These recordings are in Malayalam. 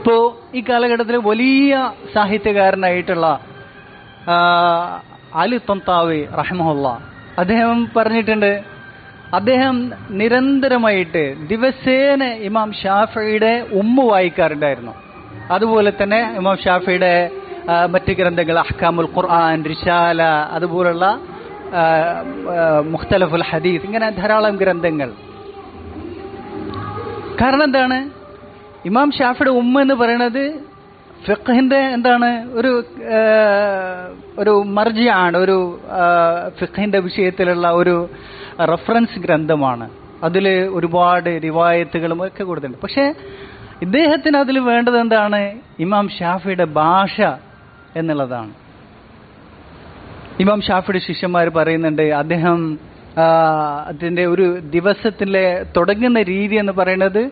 ഇപ്പോൾ ഈ കാലഘട്ടത്തിൽ വലിയ സാഹിത്യകാരനായിട്ടുള്ള അലി തന്താവി റഹ്മഹുള്ള അദ്ദേഹം പറഞ്ഞിട്ടുണ്ട്, അദ്ദേഹം നിരന്തരമായിട്ട് ദിവസേന ഇമാം ഷാഫിയുടെ വായിക്കാറുണ്ടായിരുന്നു. അതുപോലെ തന്നെ ഇമാം ഷാഫിയുടെ മറ്റ് ഗ്രന്ഥങ്ങൾ അഹ്കാമുൽ ഖുർആൻ, റിസാല, അതുപോലുള്ള മുഖ്തലഫുൽ ഹദീസ്, ഇങ്ങനെ ധാരാളം ഗ്രന്ഥങ്ങൾ. കാരണം എന്താണ്? ഇമാം ഷാഫിയുടെ എന്ന് പറയുന്നത് ഫിഖ്ഹിന്റെ എന്താണ് ഒരു മർജിയാണ്, ഒരു ഫിഖ്ഹിന്റെ വിഷയത്തിലുള്ള ഒരു റഫറൻസ് ഗ്രന്ഥമാണ്. അതിൽ ഒരുപാട് റിവായത്തുകളും ഒക്കെ കൊടുത്തിട്ടുണ്ട്. പക്ഷെ ഇദ്ദേഹത്തിന് അതിൽ വേണ്ടത് എന്താണ്? ഇമാം ഷാഫിയുടെ ഭാഷ എന്നുള്ളതാണ്. ഇമാം ഷാഫിയുടെ ശിഷ്യന്മാർ പറയുന്നുണ്ട്, അദ്ദേഹം അതിന്റെ ഒരു ദിവസത്തിലെ തുടങ്ങുന്ന രീതി എന്ന് പറയുന്നത്,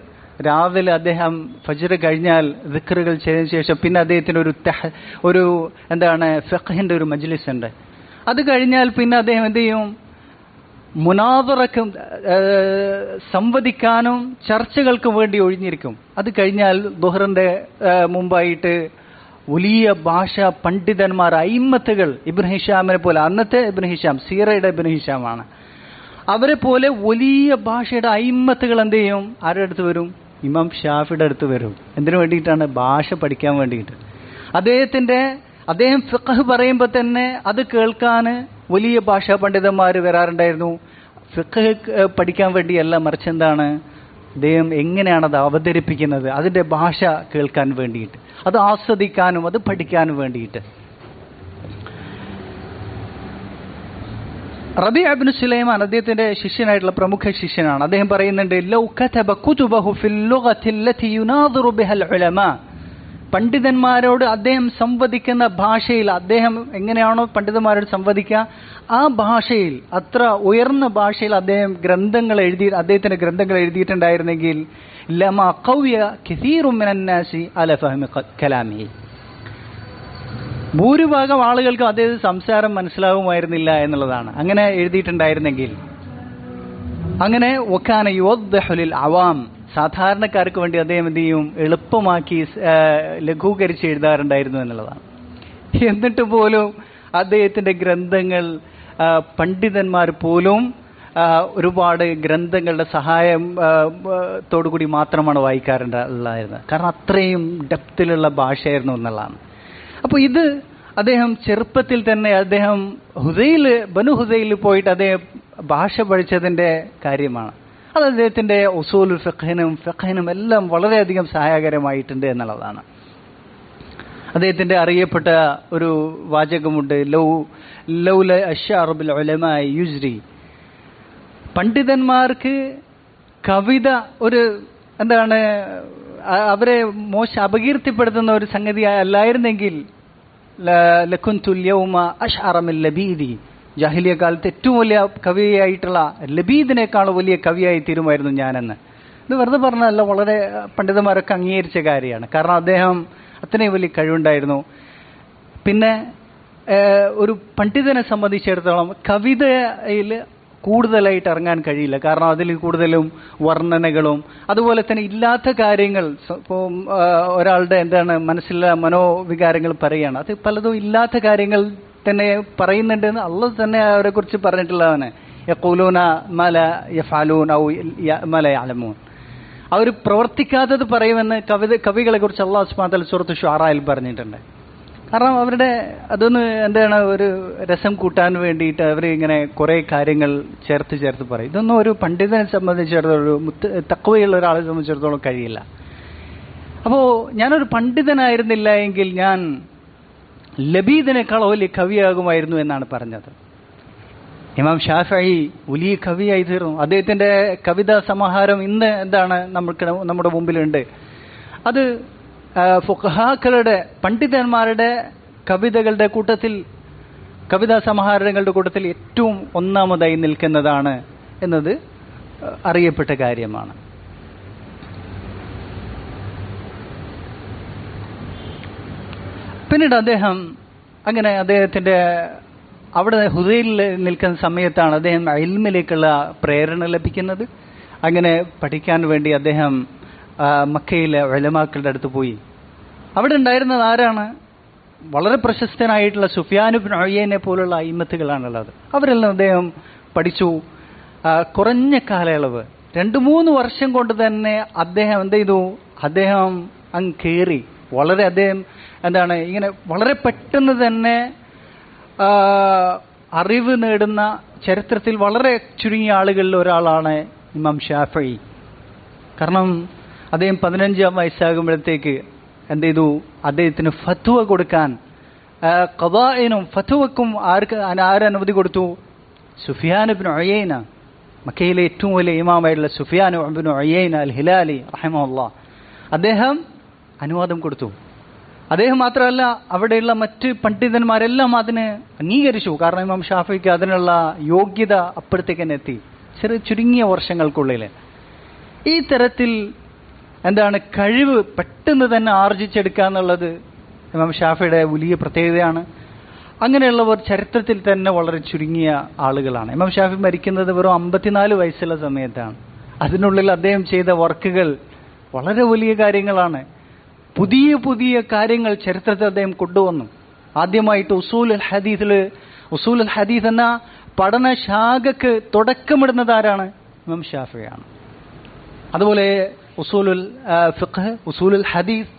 രാവിലെ അദ്ദേഹം ഫജ്ർ കഴിഞ്ഞാൽ ദിക്റുകൾ ചെയ്തതിനു ശേഷം പിന്നെ അദ്ദേഹത്തിന് ഒരു എന്താണ് ഫിഖ്ഹിന്റെ ഒരു മജ്ലിസ് ഉണ്ട്. അത് കഴിഞ്ഞാൽ പിന്നെ അദ്ദേഹം എന്ത് ചെയ്യും? മുനാദറക്കും സംവദിക്കാനും ചർച്ചകൾക്കും വേണ്ടി ഒഴിഞ്ഞിരിക്കും. അത് കഴിഞ്ഞാൽ ദുഹറിന്റെ മുമ്പായിട്ട് വലിയ ഭാഷാ പണ്ഡിതന്മാർ, അയിമ്മത്തുകൾ, ഇബ്നു ഹിഷാമിനെ പോലെ, അന്നത്തെ ഇബ്നു ഹിഷാം സീറയുടെ ഇബ്നു ഹിഷാമാണ്, അവരെ പോലെ വലിയ ഭാഷയുടെ അയിമ്മത്തുകൾ എന്ത് ചെയ്യും? ആരുടെ അടുത്ത് വരും? ഇമാം ഷാഫിയുടെ അടുത്ത് വരും. എന്തിനു വേണ്ടിയിട്ടാണ്? ഭാഷ പഠിക്കാൻ വേണ്ടിയിട്ട്. അദ്ദേഹം ഫിഖ്ഹ് പറയുമ്പോൾ തന്നെ അത് കേൾക്കാൻ വലിയ ഭാഷാ പണ്ഡിതന്മാർ വരാറുണ്ടായിരുന്നു. ഫിഖ്ഹ് പഠിക്കാൻ വേണ്ടിയല്ല, മറിച്ച് എന്താണ്, അദ്ദേഹം എങ്ങനെയാണ് അത് അവതരിപ്പിക്കുന്നത്, അതിന്റെ ഭാഷ കേൾക്കാൻ വേണ്ടിയിട്ട്, അത് ആസ്വദിക്കാനും അത് പഠിക്കാനും വേണ്ടിയിട്ട്. റബീ ഇബ്നു സുലൈമാൻ അദ്ദേഹത്തിന്റെ ശിഷ്യനായിട്ടുള്ള പ്രമുഖ ശിഷ്യനാണ്. അദ്ദേഹം പറയുന്നുണ്ട്, ലൗ കതബ കുതുബഹു ഫിൽ ലുഗതി അല്ലതി യുനാദിറു ബിഹൽ ഉലമാ, പണ്ഡിതന്മാരോട് അദ്ദേഹം സംവദിക്കുന്ന ഭാഷയിൽ, അദ്ദേഹം എങ്ങനെയാണോ പണ്ഡിതന്മാരോട് സംവദിക്കുക ആ ഭാഷയിൽ, അത്ര ഉയർന്ന ഭാഷയിൽ അദ്ദേഹത്തിന്റെ ഗ്രന്ഥങ്ങൾ എഴുതിയിട്ടുണ്ടായിരുന്നെങ്കിൽ ലമാ ഖവിയ കസീറുൻ മിനൻ നാസി അലാ ഫഹ്മി കലാമിഹി, ഭൂരിഭാഗം ആളുകൾക്കും അദ്ദേഹം സംസാരം മനസ്സിലാവുമായിരുന്നില്ല എന്നുള്ളതാണ്. അങ്ങനെ എഴുതിയിട്ടുണ്ടായിരുന്നെങ്കിൽ. അങ്ങനെ വകാന യുവദ്ദിഹു ലിൽ അവാം, സാധാരണക്കാർക്ക് വേണ്ടി അദ്ദേഹം എന്ത് ചെയ്യും? എളുപ്പമാക്കി ലഘൂകരിച്ച് എഴുതാറുണ്ടായിരുന്നു എന്നുള്ളതാണ്. എന്നിട്ട് പോലും അദ്ദേഹത്തിന്റെ ഗ്രന്ഥങ്ങൾ പണ്ഡിതന്മാർ പോലും ഒരുപാട് ഗ്രന്ഥങ്ങളുടെ സഹായം തോടുകൂടി മാത്രമാണ് വായിക്കാറുണ്ടായിരുന്നത്. കാരണം അത്രയും ഡെപ്തിലുള്ള ഭാഷയായിരുന്നു എന്നുള്ളതാണ്. അപ്പോൾ ഇത് അദ്ദേഹം ചെറുപ്പത്തിൽ തന്നെ അദ്ദേഹം ബനു ഹുദൈൽ പോയിട്ട് അദ്ദേഹം ഭാഷ പഠിച്ചതിന്റെ കാര്യമാണ്. അത് അദ്ദേഹത്തിന്റെ ഉസൂലുൽ ഫിഖ്ഹിനും എല്ലാം വളരെയധികം സഹായകരമായിട്ടുണ്ട് എന്നുള്ളതാണ്. അദ്ദേഹത്തിന്റെ അറിയപ്പെട്ട ഒരു വാചകമുണ്ട്, ലൗല അശ്ശഅറു ബിൽ ഉലമാഇ യുജ്രി, പണ്ഡിതന്മാർക്ക് കവിത ഒരു എന്താണ് അവരെ അപകീർത്തിപ്പെടുത്തുന്ന ഒരു സംഗതി അല്ലായിരുന്നെങ്കിൽ ലകുൻതുൽ യൗമ അശ്അറ മിൻ ലബീദി, ജാഹിലിയ കാലത്ത് ഏറ്റവും വലിയ കവിയായിട്ടുള്ള ലബീദിനേക്കാൾ വലിയ കവിയായി തീരുമായിരുന്നു ഞാനെന്ന്. ഇത് വെറുതെ പറഞ്ഞതല്ല, വളരെ പണ്ഡിതന്മാരൊക്കെ അംഗീകരിച്ച കാര്യമാണ്. കാരണം അദ്ദേഹം അത്രയും വലിയ കഴിവുണ്ടായിരുന്നു. പിന്നെ ഒരു പണ്ഡിതനെ സംബന്ധിച്ചിടത്തോളം കവിതയിൽ കൂടുതലായിട്ട് ഇറങ്ങാൻ കഴിയില്ല. കാരണം അതിൽ കൂടുതലും വർണ്ണനകളും അതുപോലെ തന്നെ ഇല്ലാത്ത കാര്യങ്ങൾ, ഇപ്പോൾ ഒരാളുടെ എന്താണ് മനസ്സിലെ മനോവികാരങ്ങൾ പറയുകയാണ്, അത് പലതും ഇല്ലാത്ത കാര്യങ്ങൾ തന്നെ പറയുന്നുണ്ടെന്ന് അള്ളാഹു തന്നെ അവരെ കുറിച്ച് പറഞ്ഞിട്ടുള്ളതാണ്. യഖൂലൂന മാ ലാ യഫ്അലൂൻ ഔ മാ ലാ യഅലമൂൻ, അവർ പ്രവർത്തിക്കാത്തത് പറയുമെന്ന് കവികളെ കുറിച്ച് അള്ളാഹു സുബ്ഹാനഹു വ തആല സൂറത്ത് ശുഅറയിൽ പറഞ്ഞിട്ടുണ്ട്. കാരണം അവരുടെ അതൊന്ന് എന്താണ് ഒരു രസം കൂട്ടാൻ വേണ്ടിയിട്ട് അവർ ഇങ്ങനെ കുറെ കാര്യങ്ങൾ ചേർത്ത് പറയും. ഇതൊന്നും ഒരു പണ്ഡിതനെ സംബന്ധിച്ചിടത്തോളം, ഒരു തഖ്വയുള്ള ഒരാളെ സംബന്ധിച്ചിടത്തോളം കഴിയില്ല. അപ്പോൾ ഞാനൊരു പണ്ഡിതനായിരുന്നില്ല എങ്കിൽ ഞാൻ ലബീദിനേക്കാൾ വലിയ കവിയാകുമായിരുന്നു എന്നാണ് പറഞ്ഞത്. ഇമാം ഷാഫിഈ വലിയ കവിയായി തീർന്നു. അദ്ദേഹത്തിന്റെ കവിതാ സമാഹാരം ഇന്ന് എന്താണ് നമ്മുടെ മുമ്പിലുണ്ട്. അത് ഫുഖഹാക്കളുടെ, പണ്ഡിതന്മാരുടെ കവിതകളുടെ കൂട്ടത്തിൽ, കവിതാ സമാഹാരങ്ങളുടെ കൂട്ടത്തിൽ ഏറ്റവും ഒന്നാമതായി നിൽക്കുന്നതാണ് എന്നത് അറിയപ്പെട്ട കാര്യമാണ്. പിന്നീട് അദ്ദേഹത്തിന്റെ അവിടെ ഹുദൈലിൽ നിൽക്കുന്ന സമയത്താണ് അദ്ദേഹം ഇൽമിലേക്കുള്ള പ്രേരണ ലഭിക്കുന്നത്. അങ്ങനെ പഠിക്കാൻ വേണ്ടി അദ്ദേഹം മക്കയിലെ ഉലമാക്കളുടെ അടുത്ത് പോയി. അവിടെ ഉണ്ടായിരുന്നത് ആരാണ്? വളരെ പ്രശസ്തനായിട്ടുള്ള സുഫിയാൻ ഇബ്നു ഉയൈന പോലുള്ള അയിമത്തുകളാണുള്ളത്. അവരെല്ലാം അദ്ദേഹം പഠിച്ചു. കുറഞ്ഞ കാലയളവ് 2-3 വർഷം കൊണ്ട് തന്നെ അദ്ദേഹം എന്ത് ചെയ്തു? അദ്ദേഹം അങ്ങ് കയറി. വളരെ അദ്ദേഹം ഇങ്ങനെ വളരെ പെട്ടെന്ന് തന്നെ അറിവ് നേടുന്ന ചരിത്രത്തിൽ വളരെ ചുരുങ്ങിയ ആളുകളിൽ ഒരാളാണ് ഇമാം ഷാഫിഈ. കാരണം അദ്ദേഹം 15-ാം വയസ്സാകുമ്പോഴത്തേക്ക് എന്ത് ചെയ്തു? അദ്ദേഹത്തിന് ഫത്വ കൊടുക്കാൻ ഖദാഇനും ഫത്വക്കും ആരനുമതി കൊടുത്തു? സുഫിയാൻ ഇബ്നു ഉയൈന, മക്കയിലെ ഏറ്റവും വലിയ ഇമാമായിട്ടുള്ള സുഫിയാൻ ഇബ്നു ഉയൈന അൽ ഹിലാലി റഹിമഹുല്ലാഹ്, അദ്ദേഹം അനുവാദം കൊടുത്തു. അദ്ദേഹം മാത്രമല്ല, അവിടെയുള്ള മറ്റ് പണ്ഡിതന്മാരെല്ലാം അതിന് അംഗീകരിച്ചു. കാരണം ഇമാം ഷാഫിക്ക് അതിനുള്ള യോഗ്യത അപ്പോഴത്തേക്ക് തന്നെ എത്തി, ചുരുങ്ങിയ വർഷങ്ങൾക്കുള്ളിൽ. ഈ തരത്തിൽ കഴിവ് പെട്ടെന്ന് തന്നെ ആർജിച്ചെടുക്കുക എന്നുള്ളത് ഇമാം ഷാഫിയുടെ വലിയ പ്രത്യേകതയാണ്. അങ്ങനെയുള്ളവർ ചരിത്രത്തിൽ തന്നെ വളരെ ചുരുങ്ങിയ ആളുകളാണ്. ഇമാം ഷാഫി മരിക്കുന്നത് വെറും 54 വയസ്സുള്ള സമയത്താണ്. അതിനുള്ളിൽ അദ്ദേഹം ചെയ്ത വർക്കുകൾ വളരെ വലിയ കാര്യങ്ങളാണ്. പുതിയ പുതിയ കാര്യങ്ങൾ ചരിത്രത്തിൽ അദ്ദേഹം കൊണ്ടുവന്നു. ആദ്യമായിട്ട് ഉസൂലുൽ ഹദീസ് എന്ന പഠനശാഖക്ക് തുടക്കമിടുന്നത് ആരാണ്? ഇമാം ഷാഫിയാണ്. അതുപോലെ ഉസൂലുൽ ഫിഖ്, ഉസൂലുൽ ഹദീസ്,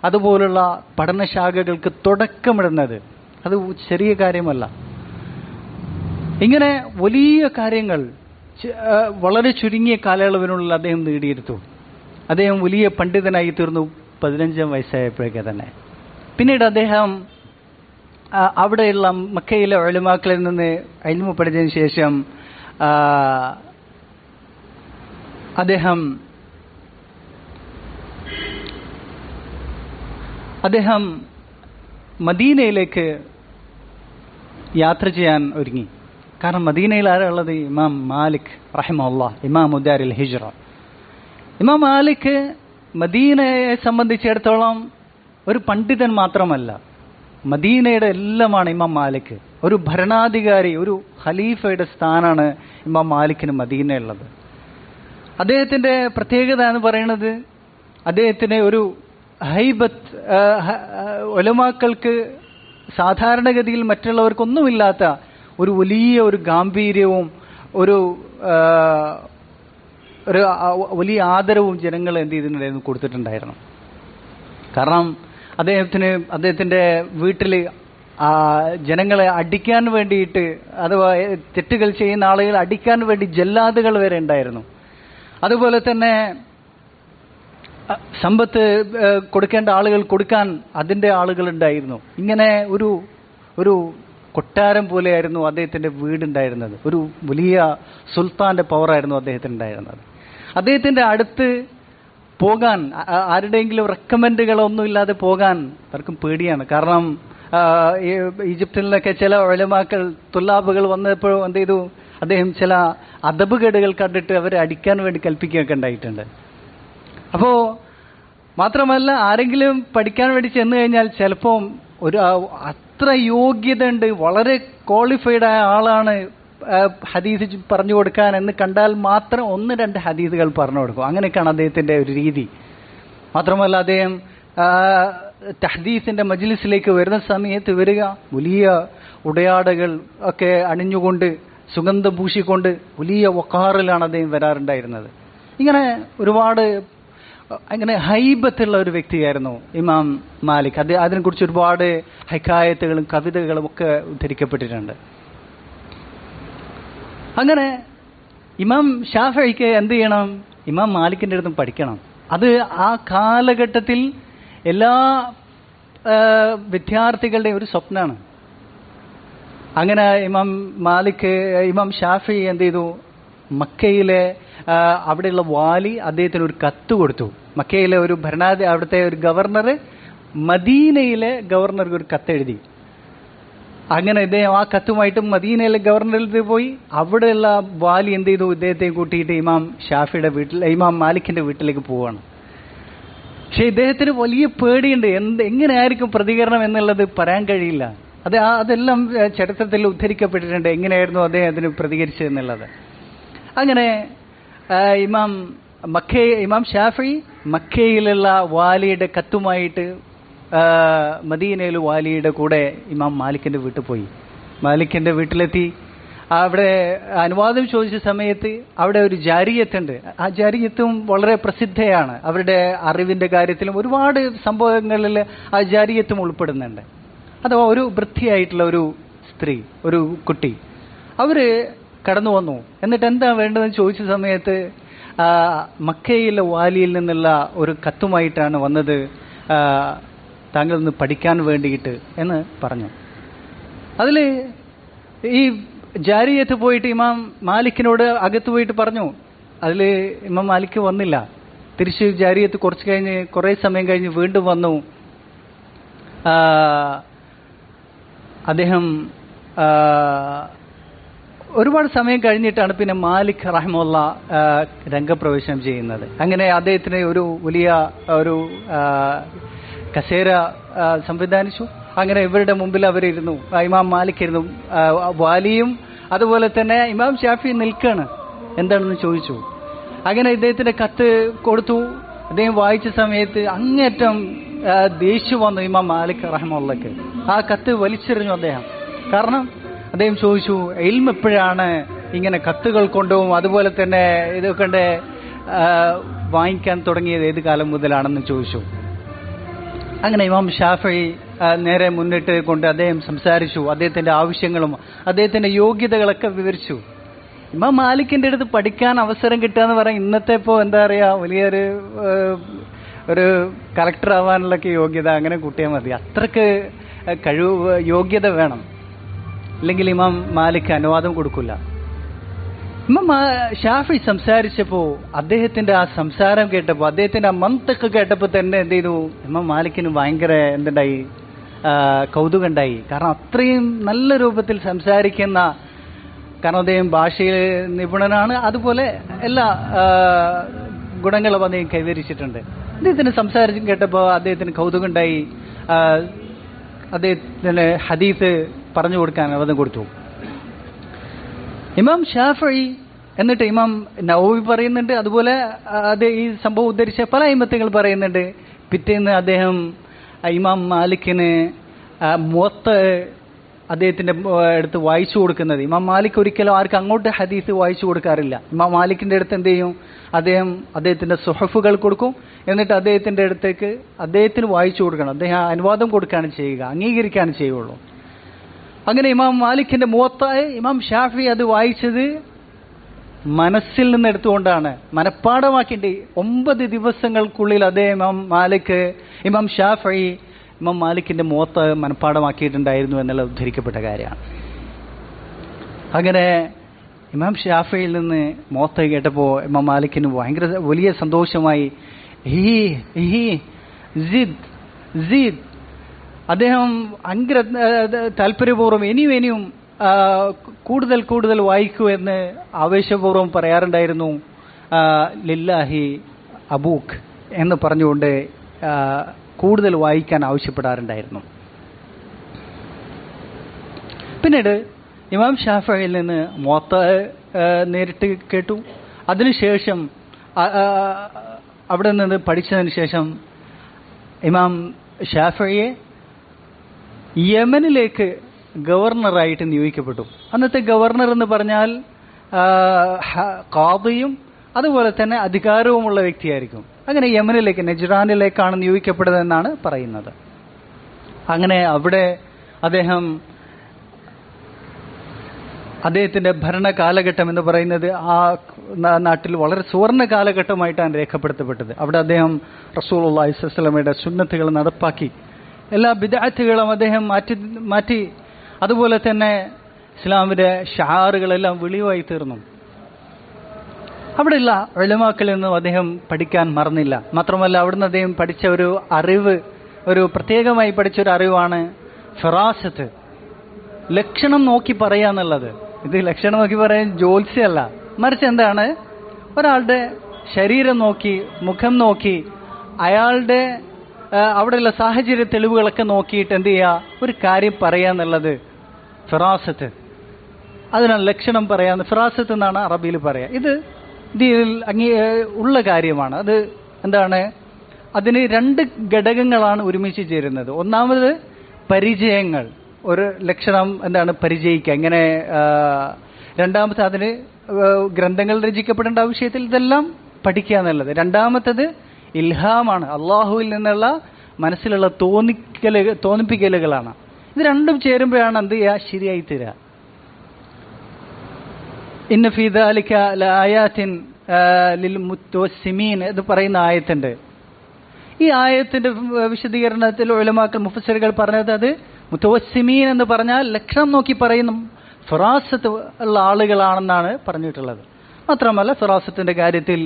അതുപോലുള്ള പഠനശാഖകൾക്ക് തുടക്കമിടുന്നത് അത് ചെറിയ കാര്യമല്ല. ഇങ്ങനെ വലിയ കാര്യങ്ങൾ വളരെ ചുരുങ്ങിയ കാലയളവിനുള്ളിൽ അദ്ദേഹം നേടിയെടുത്തു. അദ്ദേഹം വലിയ പണ്ഡിതനായി തീർന്നു 15-ാം വയസ്സായപ്പോഴേക്ക് തന്നെ. പിന്നീട് അദ്ദേഹം അവിടെയുള്ള മക്കയിലെ ഉലമാക്കളിൽ നിന്ന് ഇൽമു പഠിച്ചതിന് ശേഷം അദ്ദേഹം മദീനയിലേക്ക് യാത്ര ചെയ്യാൻ ഒരുങ്ങി. കാരണം മദീനയിൽ ആരാളുള്ളത്? ഇമാം മാലിക് റഹിമഹുല്ലാഹ്, ഇമാമു ദാരിൽ ഹിജ്റ. ഇമാം മാലിക് മദീനയെ സംബന്ധിച്ചിടത്തോളം ഒരു പണ്ഡിതൻ മാത്രമല്ല, മദീനയുടെ എല്ലാമാണ് ഇമാം മാലിക്. ഒരു ഭരണാധികാരി, ഒരു ഖലീഫയുടെ സ്ഥാനമാണ് ഇമാം മാലിക്കിന് മദീനയുള്ളത്. അദ്ദേഹത്തിൻ്റെ പ്രത്യേകത എന്ന് പറയുന്നത്, അദ്ദേഹത്തിന് ഒരു ഹൈബത്ത്, ഉലമാക്കൾക്ക് സാധാരണഗതിയിൽ മറ്റുള്ളവർക്കൊന്നുമില്ലാത്ത ഒരു വലിയ ഒരു ഗാംഭീര്യവും ഒരു വലിയ ആദരവും ജനങ്ങൾ എന്ത് ചെയ്തിട്ടുണ്ടായിരുന്നു? കൊടുത്തിട്ടുണ്ടായിരുന്നു. കാരണം അദ്ദേഹത്തിൻ്റെ വീട്ടിൽ ജനങ്ങളെ അടിക്കാൻ വേണ്ടിയിട്ട്, അഥവാ തെറ്റുകൾ ചെയ്യുന്ന ആളുകളെ അടിക്കാൻ വേണ്ടി ജല്ലാദുകൾ വരെ ഉണ്ടായിരുന്നു. അതുപോലെ തന്നെ സമ്പത്ത് കൊടുക്കേണ്ട ആളുകൾ കൊടുക്കാൻ അതിൻ്റെ ആളുകളുണ്ടായിരുന്നു. ഇങ്ങനെ ഒരു കൊട്ടാരം പോലെയായിരുന്നു അദ്ദേഹത്തിൻ്റെ വീടുണ്ടായിരുന്നത്. ഒരു വലിയ സുൽത്താൻ്റെ പവറായിരുന്നു അദ്ദേഹത്തിനുണ്ടായിരുന്നത്. അദ്ദേഹത്തിൻ്റെ അടുത്ത് പോകാൻ ആരുടെയെങ്കിലും റെക്കമെൻഡുകളൊന്നും ഇല്ലാതെ പോകാൻ പലർക്കും പേടിയാണ്. കാരണം ഈജിപ്തിലൊക്കെ ചില ഉലമാക്കൾ, തുല്ലാബുകൾ വന്നപ്പോൾ എന്ത് ചെയ്തു? അദ്ദേഹം ചില അദബുകേടുകൾ കണ്ടിട്ട് അവരെ അടിക്കാൻ വേണ്ടി കൽപ്പിക്കുകയൊക്കെ ഉണ്ടായിട്ടുണ്ട്. അപ്പോൾ മാത്രമല്ല, ആരെങ്കിലും പഠിക്കാൻ വേണ്ടി ചെന്ന് കഴിഞ്ഞാൽ ചിലപ്പോൾ അത്ര യോഗ്യത ഉണ്ട്, വളരെ ക്വാളിഫൈഡ് ആയ ആളാണ് ഹദീസ് പറഞ്ഞു കൊടുക്കാൻ എന്ന് കണ്ടാൽ മാത്രം 1-2 ഹദീസുകൾ പറഞ്ഞു കൊടുക്കും. അങ്ങനെയൊക്കെയാണ് അദ്ദേഹത്തിൻ്റെ ഒരു രീതി. മാത്രമല്ല, അദ്ദേഹം തഹദീസിൻ്റെ മജ്ലിസിലേക്ക് വരുന്ന സമയത്ത് വലിയ ഉടയാടകൾ ഒക്കെ അണിഞ്ഞുകൊണ്ട്, സുഗന്ധം പൂശിക്കൊണ്ട് വലിയ വഖാറിലാണ് അദ്ദേഹം വരാറുണ്ടായിരുന്നത്. ഇങ്ങനെ ഒരുപാട് ഹൈബത്തുള്ള ഒരു വ്യക്തിയായിരുന്നു ഇമാം മാലിക്. അതിനെക്കുറിച്ച് ഒരുപാട് ഹൈക്കായത്തുകളും കവിതകളും ഒക്കെ ഉദ്ധരിക്കപ്പെട്ടിട്ടുണ്ട്. അങ്ങനെ ഇമാം ഷാഫിഈക്ക് എന്ത് ചെയ്യണം? ഇമാം മാലിക്കിൻ്റെ അടുത്തും പഠിക്കണം. അത് ആ കാലഘട്ടത്തിൽ എല്ലാ വിദ്യാർത്ഥികളുടെയും ഒരു സ്വപ്നമാണ്. അങ്ങനെ ഇമാം ഷാഫിഈ എന്ത് ചെയ്തു? മക്കയിലെ അവിടെയുള്ള വാലി അദ്ദേഹത്തിന് ഒരു കത്ത് കൊടുത്തു. മക്കയിലെ ഒരു അവിടുത്തെ ഒരു ഗവർണർ മദീനയിലെ ഗവർണർക്ക് ഒരു കത്തെഴുതി. അങ്ങനെ ഇദ്ദേഹം ആ കത്തുമായിട്ട് മദീനയിലെ ഗവർണറിൽ പോയി. അവിടെയുള്ള വാലി എന്ത് ചെയ്തു? ഇദ്ദേഹത്തെ കൂട്ടിയിട്ട് ഇമാം മാലിക്കിന്റെ വീട്ടിലേക്ക് പോവുകയാണ്. പക്ഷെ ഇദ്ദേഹത്തിന് വലിയ പേടിയുണ്ട്. എങ്ങനെയായിരിക്കും പ്രതികരണം എന്നുള്ളത് പറയാൻ കഴിയില്ല. അതെല്ലാം ചരിത്രത്തിൽ ഉദ്ധരിക്കപ്പെട്ടിട്ടുണ്ട്, എങ്ങനെയായിരുന്നു അദ്ദേഹം അതിന് പ്രതികരിച്ചതെന്നുള്ളത്. അങ്ങനെ ഇമാം ഷാഫിഈ മക്കയിലുള്ള വാലിയുടെ കത്തുമായിട്ട് മദീനയിൽ വാലിയുടെ കൂടെ ഇമാം മാലിക്കിന്റെ വീട്ടിൽ പോയി. മാലിക്കിന്റെ വീട്ടിലെത്തി അവിടെ അനുവാദം ചോദിച്ച സമയത്ത് അവിടെ ഒരു ജാരിയത്തുണ്ട്. ആ ജാരിയത്തും വളരെ പ്രസിദ്ധയാണ്. അവരുടെ അറിവിന്റെ കാര്യത്തിലും ഒരുപാട് സംഭവങ്ങളിൽ ആ ജാരിയത്തും ഉൾപ്പെടുന്നുണ്ട്. അഥവാ ഒരു വൃത്തിയായിട്ടുള്ള ഒരു സ്ത്രീ, ഒരു കുട്ടി. അവര് കടന്നു വന്നു. എന്നിട്ട് എന്താ വേണ്ടതെന്ന് ചോദിച്ച സമയത്ത് മക്കയിലെ വാലിയിൽ നിന്നുള്ള ഒരു കത്തുമായിട്ടാണ് വന്നത്, താങ്കൾ ഒന്ന് പഠിക്കാൻ വേണ്ടിയിട്ട് എന്ന് പറഞ്ഞു. അതിൽ ഈ ജാരിയത്ത് പോയിട്ട് ഇമാം മാലിക്കിനോട് അകത്ത് പോയിട്ട് പറഞ്ഞു. അതിൽ ഇമാം മാലിക് വന്നില്ല. തിരിച്ച് ജാരിയത്ത് കുറേ സമയം കഴിഞ്ഞ് വീണ്ടും വന്നു. അദ്ദേഹം ഒരുപാട് സമയം കഴിഞ്ഞിട്ടാണ് പിന്നെ മാലിക് റഹ്മുള്ള രംഗപ്രവേശനം ചെയ്യുന്നത്. അങ്ങനെ അദ്ദേഹത്തിന് ഒരു വലിയ ഒരു കസേര സംവിധാനിച്ചു. അങ്ങനെ ഇവരുടെ മുമ്പിൽ അവരിരുന്നു. ഇമാം മാലിക് ഇരുന്നു, വാലിയും അതുപോലെ തന്നെ ഇമാം ഷാഫി നിൽക്കാണ്. എന്താണെന്ന് ചോദിച്ചു. അങ്ങനെ ഇദ്ദേഹത്തിന്റെ കത്ത് കൊടുത്തു. അദ്ദേഹം വായിച്ച സമയത്ത് അങ്ങേറ്റം ദേഷ്യം വന്നു ഇമാം മാലിക് റഹ്മുള്ളക്ക്. ആ കത്ത് വലിച്ചെറിഞ്ഞു അദ്ദേഹം. കാരണം അദ്ദേഹം ചോദിച്ചു, ഇൽമ് എപ്പോഴാണ് ഇങ്ങനെ കത്തുകൾ കൊണ്ടും അതുപോലെ തന്നെ ഇതൊക്കെ വാങ്ങിക്കാൻ തുടങ്ങിയത് ഏത് കാലം മുതലാണെന്ന് ചോദിച്ചു. അങ്ങനെ ഇമാം ഷാഫി നേരെ മുന്നിട്ട് കൊണ്ട് അദ്ദേഹം സംസാരിച്ചു. അദ്ദേഹത്തിന്റെ ആവശ്യങ്ങളും അദ്ദേഹത്തിന്റെ യോഗ്യതകളൊക്കെ വിവരിച്ചു. ഇമാം മാലിക്കിന്റെ അടുത്ത് പഠിക്കാൻ അവസരം കിട്ടുക എന്ന് പറയാൻ ഇന്നത്തെ ഇപ്പോൾ എന്താ പറയുക, വലിയൊരു ഒരു കളക്ടർ ആവാനുള്ളൊക്കെ യോഗ്യത അങ്ങനെ കൂട്ടിയാൽ മതി. അത്രക്ക് യോഗ്യത വേണം. ഇല്ലെങ്കിൽ ഇമാം മാലിക് അനുവാദം കൊടുക്കില്ല. ഇമാം ഷാഫി സംസാരിച്ചപ്പോൾ അദ്ദേഹത്തിന്റെ ആ സംസാരം കേട്ടപ്പോൾ, അദ്ദേഹത്തിന്റെ ആ മന്തക്ക് കേട്ടപ്പോൾ തന്നെ എന്ത് ചെയ്തു, ഇമാം മാലിക്കിന് ഭയങ്കര എന്തുണ്ടായി, കൗതുകമുണ്ടായി. കാരണം അത്രയും നല്ല രൂപത്തിൽ സംസാരിക്കുന്ന, കാരണം അദ്ദേഹം ഭാഷയിൽ നിപുണനാണ്. അതുപോലെ എല്ലാ ഗുണങ്ങളും അദ്ദേഹം കൈവരിച്ചിട്ടുണ്ട്. അദ്ദേഹത്തിന് സംസാരിച്ചും കേട്ടപ്പോൾ അദ്ദേഹത്തിന് കൗതുകമുണ്ടായി. അദ്ദേഹത്തിന് ഹദീസ് പറഞ്ഞു കൊടുക്കാൻ അനുവാദം കൊടുത്തു ഇമാം ഷാഫി. എന്നിട്ട് ഇമാം നവവി പറയുന്നുണ്ട്, അതുപോലെ അത് ഈ സംഭവം ഉദ്ധരിച്ച പല അയിമത്തുകൾ പറയുന്നുണ്ട്. പിറ്റേന്ന് അദ്ദേഹം ഇമാം മാലിക്കിന് മുവത്ത അദ്ദേഹത്തിന്റെ അടുത്ത് വായിച്ചു കൊടുക്കുന്നത്. ഇമാം മാലിക് ഒരിക്കലും ആർക്കും അങ്ങോട്ട് ഹദീസ് വായിച്ചു കൊടുക്കാറില്ല. ഇമാം മാലിക്കിന്റെ അടുത്ത് എന്ത് ചെയ്യും, അദ്ദേഹത്തിന്റെ സുഹഫുകൾ കൊടുക്കും. എന്നിട്ട് അദ്ദേഹത്തിന്റെ അടുത്തേക്ക് അദ്ദേഹത്തിന് വായിച്ചു കൊടുക്കണം. അദ്ദേഹം അനുവാദം കൊടുക്കുകയാണ് ചെയ്യുക, അംഗീകരിക്കുകയാണ് ചെയ്യുള്ളൂ. അങ്ങനെ ഇമാം മാലിക്കിന്റെ മുവത്തായ ഇമാം ഷാഫി അത് വായിച്ചത് മനസ്സിൽ നിന്ന് എടുത്തുകൊണ്ടാണ്, മനഃപ്പാടമാക്കിയിട്ട് 9 ദിവസങ്ങൾക്കുള്ളിൽ അദ്ദേഹം ഇമാം ഷാഫി ഇമാം മാലിക്കിന്റെ മുവത്ത മനഃപ്പാടമാക്കിയിട്ടുണ്ടായിരുന്നു എന്നുള്ളത് ഉദ്ധരിക്കപ്പെട്ട കാര്യമാണ്. അങ്ങനെ ഇമാം ഷാഫിയിൽ നിന്ന് മുവത്ത കേട്ടപ്പോൾ ഇമാം മാലിക്കിന് ഭയങ്കര വലിയ സന്തോഷമായി. അദ്ദേഹം ഭയങ്കര താല്പര്യപൂർവ്വം ഇനിയും കൂടുതൽ കൂടുതൽ വായിക്കൂ എന്ന് ആവേശപൂർവ്വം പറയാറുണ്ടായിരുന്നു. ലില്ലാഹി അബൂക്ക് എന്ന് പറഞ്ഞുകൊണ്ട് കൂടുതൽ വായിക്കാൻ ആവശ്യപ്പെടാറുണ്ടായിരുന്നു. പിന്നീട് ഇമാം ഷാഫിയിൽ നിന്ന് മുവത്ത നേരിട്ട് കേട്ടു. അതിനുശേഷം അവിടെ നിന്ന് പഠിച്ചതിന് ശേഷം ഇമാം ഷാഫിയെ യമനിലേക്ക് ഗവർണറായിട്ട് നിയോഗിക്കപ്പെട്ടു. അന്നത്തെ ഗവർണർ എന്ന് പറഞ്ഞാൽ ഖാദിയും അതുപോലെ തന്നെ അധികാരവുമുള്ള വ്യക്തിയായിരിക്കും. അങ്ങനെ യമനിലേക്ക്, നജ്റാനിലേക്കാണ് നിയോഗിക്കപ്പെട്ടതെന്നാണ് പറയുന്നത്. അങ്ങനെ അവിടെ അദ്ദേഹത്തിന്റെ ഭരണ കാലഘട്ടം എന്ന് പറയുന്നത് ആ നാട്ടിൽ വളരെ സുവർണ്ണ കാലഘട്ടമായിട്ടാണ് രേഖപ്പെടുത്തപ്പെട്ടത്. അവിടെ അദ്ദേഹം റസൂലുള്ളാഹി സ്വല്ലല്ലാഹു അലൈഹി വസല്ലമയുടെ സുന്നത്തുകൾ നടപ്പാക്കി, എല്ലാ ബിദ്അത്തുകളും അദ്ദേഹം മാറ്റി. അതുപോലെ തന്നെ ഇസ്ലാമിന്റെ ഷആറുകളെല്ലാം വെളിവായി തീർന്നു. അവിടെയുള്ള ഉലമാക്കളിൽ നിന്നും അദ്ദേഹം പഠിക്കാൻ മറന്നില്ല. മാത്രമല്ല അവിടുന്ന് അദ്ദേഹം പഠിച്ച ഒരു അറിവ്, ഒരു പ്രത്യേകമായി പഠിച്ചൊരു അറിവാണ് ഫറാസത്ത്, ലക്ഷണം നോക്കി പറയുക എന്നുള്ളത്. ഇത് ലക്ഷണം നോക്കി പറയാൻ ജ്യോത്സ്യമല്ല, മറിച്ച് എന്താണ്, ഒരാളുടെ ശരീരം നോക്കി, മുഖം നോക്കി, അയാളുടെ അവിടെയുള്ള സാഹചര്യ തെളിവുകളൊക്കെ നോക്കിയിട്ട് എന്ത് ചെയ്യുക, ഒരു കാര്യം പറയുക എന്നുള്ളത് ഫിറാസത്ത്. അതിനാണ് ലക്ഷണം പറയാന്ന്, ഫിറാസത്ത് എന്നാണ് അറബിയിൽ പറയുക. ഇത് ഇതിൽ ഉള്ള കാര്യമാണ്. അത് എന്താണ്, അതിന് രണ്ട് ഘടകങ്ങളാണ് ഒരുമിച്ച് ചേരുന്നത്. ഒന്നാമത് പരിചയങ്ങൾ, ഒരു ലക്ഷണം എന്താണ് പരിചയിക്കുക, ഇങ്ങനെ. രണ്ടാമത്തെ അതിന് ഗ്രന്ഥങ്ങൾ രചിക്കപ്പെടേണ്ട ആവശ്യത്തിൽ ഇതെല്ലാം പഠിക്കുക എന്നുള്ളത്. രണ്ടാമത്തത് ഇൽഹാമാണ്, അള്ളാഹുവിൽ നിന്നുള്ള മനസ്സിലുള്ള തോന്നിപ്പിക്കലുകളാണ്. ഇത് രണ്ടും ചേരുമ്പോഴാണ് എന്ത് ചെയ്യുക, ശരിയായി തീരുക. ഇന്ന ഫീ ദാലിക ലആയാത്തിൻ ലിൽ മുത്തവസ്സിമീൻ എന്ന് പറയുന്ന ആയത്തുണ്ട്. ഈ ആയത്തിന്റെ വിശദീകരണത്തിൽ ഉലമാക്കൾ മുഫസ്സിറുകൾ പറഞ്ഞത് അത് മുത്തവസ്സിമീൻ എന്ന് പറഞ്ഞാൽ ലക്ഷണം നോക്കി പറയുന്ന ഫിറാസത്ത് ഉള്ള ആളുകളാണെന്നാണ് പറഞ്ഞിട്ടുള്ളത്. മാത്രമല്ല ഫിറാസത്തിന്റെ കാര്യത്തിൽ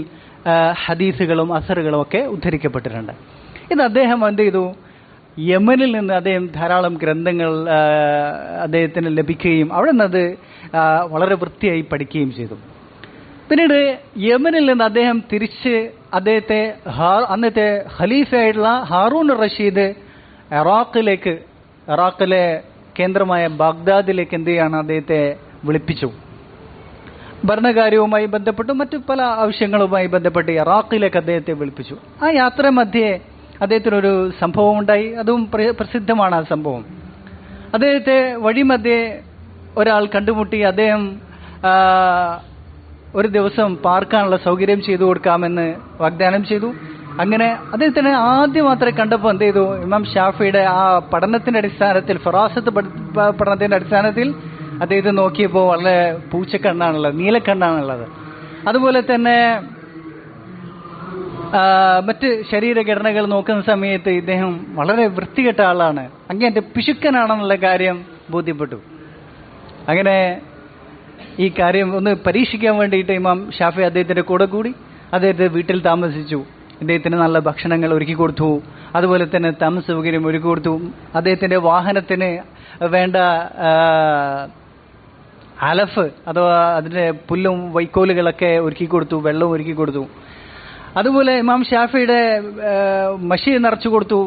ഹദീസുകളും അസറുകളും ഒക്കെ ഉദ്ധരിക്കപ്പെട്ടിട്ടുണ്ട്. ഇത് അദ്ദേഹം എന്ത് ചെയ്തു, യമനിൽ നിന്ന് അദ്ദേഹം ധാരാളം ഗ്രന്ഥങ്ങൾ അദ്ദേഹത്തിന് ലഭിക്കുകയും അവിടെ നിന്നത് വളരെ വൃത്തിയായി പഠിക്കുകയും ചെയ്തു. പിന്നീട് യമനിൽ നിന്ന് അദ്ദേഹം തിരിച്ച് അദ്ദേഹത്തെ അന്നത്തെ ഖലീഫയായിട്ടുള്ള ഹാറൂൻ റഷീദ് ഇറാഖിലെ കേന്ദ്രമായ ബാഗ്ദാദിലേക്ക് എന്ത് ചെയ്യാണ്, അദ്ദേഹത്തെ വിളിപ്പിച്ചു. ഭരണകാര്യവുമായി ബന്ധപ്പെട്ട് മറ്റു പല ആവശ്യങ്ങളുമായി ബന്ധപ്പെട്ട് ഇറാഖിലേക്ക് അദ്ദേഹത്തെ വിളിപ്പിച്ചു. ആ യാത്ര മധ്യേ അദ്ദേഹത്തിനൊരു സംഭവം ഉണ്ടായി. അതും പ്രസിദ്ധമാണ് ആ സംഭവം. അദ്ദേഹത്തെ വഴിമധ്യേ ഒരാൾ കണ്ടുമുട്ടി. അദ്ദേഹം ഒരു ദിവസം പാർക്കാനുള്ള സൗകര്യം ചെയ്തു കൊടുക്കാമെന്ന് വാഗ്ദാനം ചെയ്തു. അങ്ങനെ അദ്ദേഹത്തിന് ആദ്യം മാത്രമേ കണ്ടപ്പോൾ എന്ത് ചെയ്തു, ഇമാം ഷാഫിയുടെ ആ പഠനത്തിന്റെ അടിസ്ഥാനത്തിൽ, ഫിറാസത്ത് പഠനത്തിന്റെ അടിസ്ഥാനത്തിൽ അദ്ദേഹത്തെ നോക്കിയപ്പോൾ വളരെ പൂച്ചക്കണ്ണാണുള്ളത്, നീലക്കണ്ണാണുള്ളത്. അതുപോലെ തന്നെ മറ്റ് ശരീരഘടനകൾ നോക്കുന്ന സമയത്ത് ഇദ്ദേഹം വളരെ വൃത്തികെട്ട ആളാണ്, അങ്ങേയറ്റം പിശുക്കനാണെന്നുള്ള കാര്യം ബോധ്യപ്പെട്ടു. അങ്ങനെ ഈ കാര്യം ഒന്ന് പരീക്ഷിക്കാൻ വേണ്ടിയിട്ട് ഇമാം ഷാഫി അദ്ദേഹത്തിന്റെ കൂടെ കൂടി അദ്ദേഹത്തെ വീട്ടിൽ താമസിച്ചു. അദ്ദേഹത്തിന് നല്ല ഭക്ഷണങ്ങൾ ഒരുക്കി കൊടുത്തു, അതുപോലെ തന്നെ താമസ സൗകര്യം ഒരുക്കി കൊടുത്തു. അദ്ദേഹത്തിന്റെ വാഹനത്തിന് വേണ്ട അലഫ് അഥവാ അതിന്റെ പുല്ലും വൈക്കോലുകളൊക്കെ ഒരുക്കി കൊടുത്തു, വെള്ളവും ഒരുക്കി കൊടുത്തു. അതുപോലെ ഇമാം ഷാഫിയുടെ മഷി നിറച്ചു കൊടുത്തു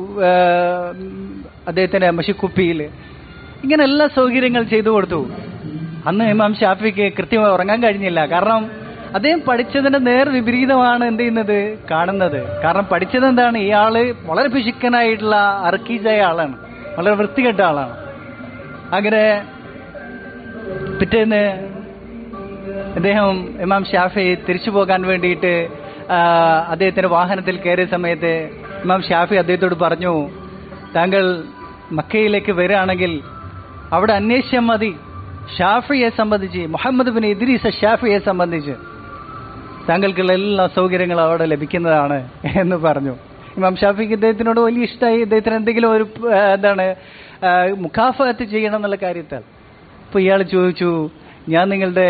അദ്ദേഹത്തിന്റെ മഷിക്കുപ്പിയിൽ. ഇങ്ങനെ എല്ലാ സൗകര്യങ്ങൾ ചെയ്തു കൊടുത്തു. അന്ന് ഇമാം ഷാഫിക്ക് കൃത്യമായി ഉറങ്ങാൻ കഴിഞ്ഞില്ല. കാരണം അദ്ദേഹം പഠിച്ചതിന്റെ നേർ വിപരീതമാണ് എന്ത് ചെയ്യുന്നത്, കാണുന്നത്. കാരണം പഠിച്ചത് എന്താണ്, ഇയാള് വളരെ പിശുക്കനായിട്ടുള്ള അർക്കീസായ ആളാണ്, വളരെ വൃത്തികെട്ട ആളാണ്. അങ്ങനെ പിറ്റേന്ന് അദ്ദേഹം ഇമാം ഷാഫി തിരിച്ചു പോകാൻ വേണ്ടിയിട്ട് അദ്ദേഹത്തിന്റെ വാഹനത്തിൽ കയറിയ സമയത്ത് ഇമാം ഷാഫി അദ്ദേഹത്തോട് പറഞ്ഞു, താങ്കൾ മക്കയിലേക്ക് വരികയാണെങ്കിൽ അവിടെ അന്വേഷിച്ചാൽ മതി, ഷാഫിയെ സംബന്ധിച്ച്, മുഹമ്മദ് ബിൻ ഇദ്രീസ് ഷാഫിയെ സംബന്ധിച്ച് താങ്കൾക്കുള്ള എല്ലാ സൗകര്യങ്ങളും അവിടെ ലഭിക്കുന്നതാണ് എന്ന് പറഞ്ഞു. ഇമാം ഷാഫിക്ക് ഇദ്ദേഹത്തിനോട് വലിയ ഇഷ്ടമായി. ഇദ്ദേഹത്തിന് എന്തെങ്കിലും ഒരു മുഖാഫത്ത് ചെയ്യണം എന്നുള്ള കാര്യത്താൽ. അപ്പോൾ ഇയാൾ ചോദിച്ചു, ഞാൻ നിങ്ങളുടെ